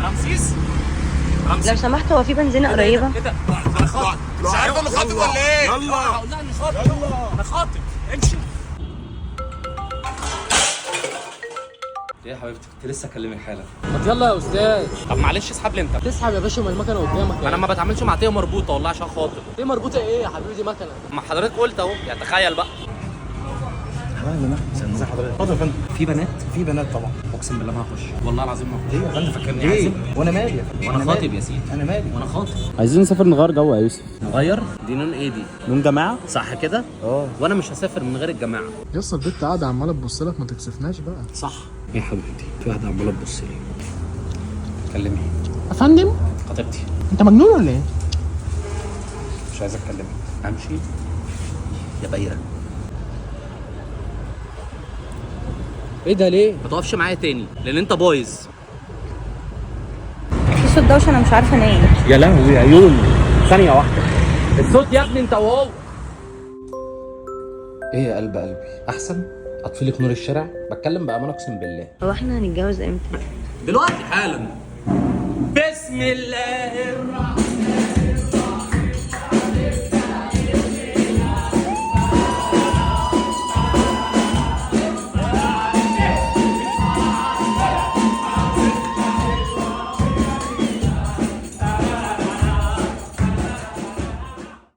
رمسيس لو سمحت هو في بنزينة قريبة؟ كده انا خاطب. مش عارف انا خاطب ولا ايه؟ يلا هقول لها اني خاطب. انا خاطب. امشي. ايه يا حبيبتي كنت لسه اكلمك حالا. ما يلا يا استاذ. طب معلش اسحب لي انت. تسحب يا باشا، ما المكنه قدامك. انا ما بتعاملش مع عطيه مربوطه والله عشان خاطب. ايه مربوطه ايه يا حبيبي؟ دي مكنه. ما حضرتك قلت اهو، يعني تخيل بقى. ازي حضرتك؟ اتفضل يا فندم. في بنات؟ في بنات طبعا. اقسم بالله ما هخش، والله العظيم ما هخش. ليه يا فندم فاكرني ليه؟ عازم؟ وانا مالي يا فندم؟ وانا خاطب يا سيدي. انا مالي؟ وانا خاطب. عايزين نسافر نغير جو يا يوسف. نغير؟ دي نون ايه دي؟ من جماعه؟ صح كده؟ وانا مش هسافر من غير الجماعه. يسطا البت قاعده عماله تبص لك، ما تكسفناش بقى. صح يا حبيبتي، في واحده عماله تبص لي. كلمي. يا فندم خطيبتي. انت مجنون ولا ايه؟ مش عايز اتكلمك. امشي يا بايره. ايه ده ليه؟ ما تقفش معايا تاني لان انت بايظ. في صوت دوشة أنا مش عارفة أنام. يا لهوي عيوني. ثانيه واحده. الصوت يا ابني انت وهو. ايه يا قلبي احسن؟ اطفي لك نور الشارع؟ بتكلم بامانه اقسم بالله. هو احنا هنتجوز امتى؟ دلوقتي حالا. بسم الله الرحمن